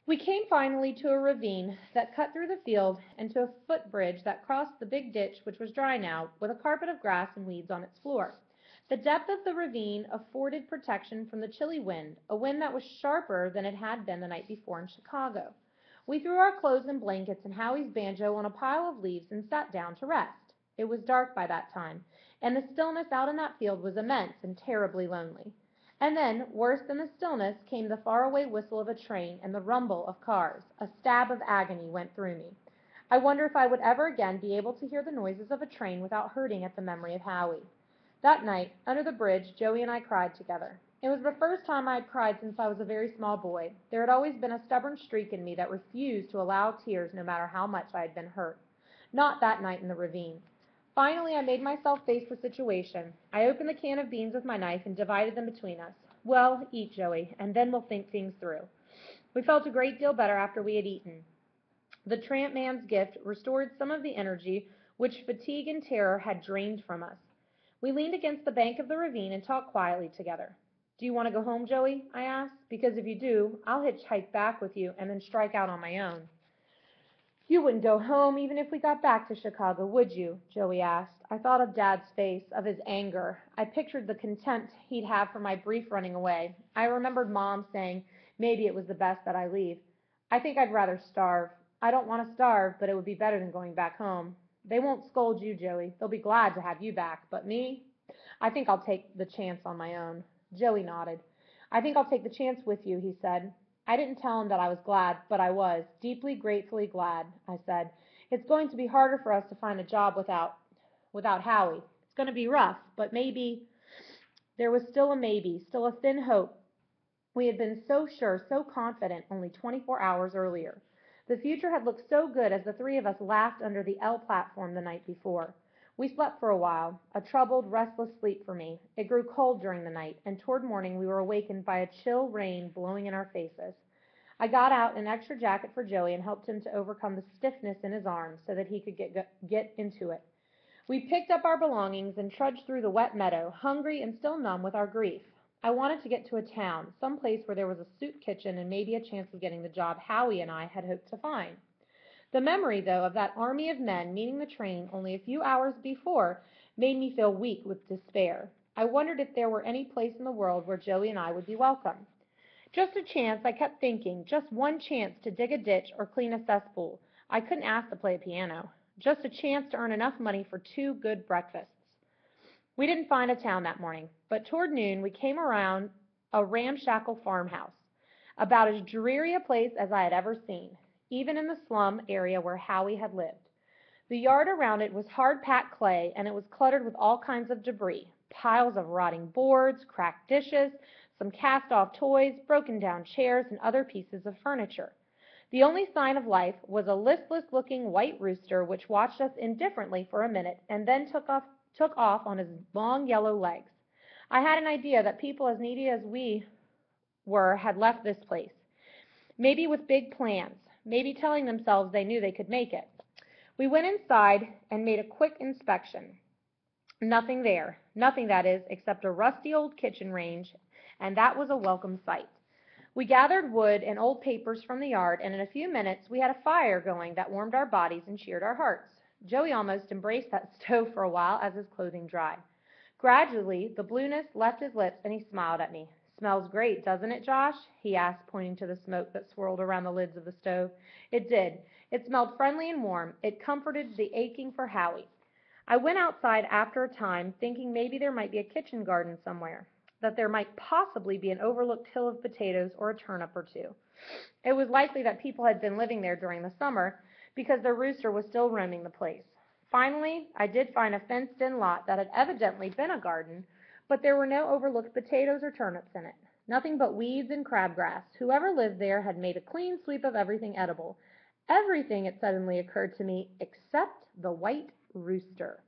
We came finally to a ravine that cut through the field and to a footbridge that crossed the big ditch, which was dry now, with a carpet of grass and weeds on its floor. The depth of the ravine afforded protection from the chilly wind, a wind that was sharper than it had been the night before in Chicago. We threw our clothes and blankets and Howie's banjo on a pile of leaves and sat down to rest. It was dark by that time, and the stillness out in that field was immense and terribly lonely. And then, worse than the stillness, came the faraway whistle of a train and the rumble of cars. A stab of agony went through me. I wonder if I would ever again be able to hear the noises of a train without hurting at the memory of Howie. That night, under the bridge, Joey and I cried together. It was the first time I had cried since I was a very small boy. There had always been a stubborn streak in me that refused to allow tears no matter how much I had been hurt. Not that night in the ravine. Finally, I made myself face the situation. I opened the can of beans with my knife and divided them between us. Well, eat, Joey, and then we'll think things through. We felt a great deal better after we had eaten. The tramp man's gift restored some of the energy which fatigue and terror had drained from us. We leaned against the bank of the ravine and talked quietly together. Do you want to go home, Joey? I asked. Because if you do, I'll hitchhike back with you and then strike out on my own. You wouldn't go home even if we got back to Chicago, would you? Joey asked. I thought of Dad's face, of his anger. I pictured the contempt he'd have for my brief running away. I remembered Mom saying maybe it was the best that I leave. I think I'd rather starve. I don't want to starve, but it would be better than going back home. They won't scold you, Joey. They'll be glad to have you back. But me? I think I'll take the chance on my own. Joey nodded. I think I'll take the chance with you, he said. I didn't tell him that I was glad, but I was, deeply, gratefully glad, I said. It's going to be harder for us to find a job without Howie. It's going to be rough, but maybe. There was still a maybe, still a thin hope. We had been so sure, so confident only 24 hours earlier. The future had looked so good as the three of us laughed under the L platform the night before. We slept for a while, a troubled, restless sleep for me. It grew cold during the night, and toward morning we were awakened by a chill rain blowing in our faces. I got out an extra jacket for Joey and helped him to overcome the stiffness in his arms so that he could get into it. We picked up our belongings and trudged through the wet meadow, hungry and still numb with our grief. I wanted to get to a town, some place where there was a soup kitchen and maybe a chance of getting the job Howie and I had hoped to find. The memory, though, of that army of men meeting the train only a few hours before made me feel weak with despair. I wondered if there were any place in the world where Joey and I would be welcome. Just a chance, I kept thinking, just one chance to dig a ditch or clean a cesspool. I couldn't ask to play a piano. Just a chance to earn enough money for 2 good breakfasts. We didn't find a town that morning, but toward noon we came around a ramshackle farmhouse, about as dreary a place as I had ever seen, even in the slum area where Howie had lived. The yard around it was hard-packed clay, and it was cluttered with all kinds of debris, piles of rotting boards, cracked dishes, some cast-off toys, broken-down chairs, and other pieces of furniture. The only sign of life was a listless-looking white rooster which watched us indifferently for a minute and then took off on his long yellow legs. I had an idea that people as needy as we were had left this place, maybe with big plans, maybe telling themselves they knew they could make it. We went inside and made a quick inspection. Nothing there, nothing that is, except a rusty old kitchen range, and that was a welcome sight. We gathered wood and old papers from the yard, and in a few minutes we had a fire going that warmed our bodies and cheered our hearts. Joey almost embraced that stove for a while as his clothing dried. Gradually, the blueness left his lips, and he smiled at me. Smells great, doesn't it, Josh? He asked, pointing to the smoke that swirled around the lids of the stove. It did. It smelled friendly and warm. It comforted the aching for Howie. I went outside after a time, thinking maybe there might be a kitchen garden somewhere, that there might possibly be an overlooked hill of potatoes or a turnip or two. It was likely that people had been living there during the summer because their rooster was still roaming the place. Finally, I did find a fenced-in lot that had evidently been a garden, but there were no overlooked potatoes or turnips in it. Nothing but weeds and crabgrass. Whoever lived there had made a clean sweep of everything edible. Everything, it suddenly occurred to me, except the white rooster.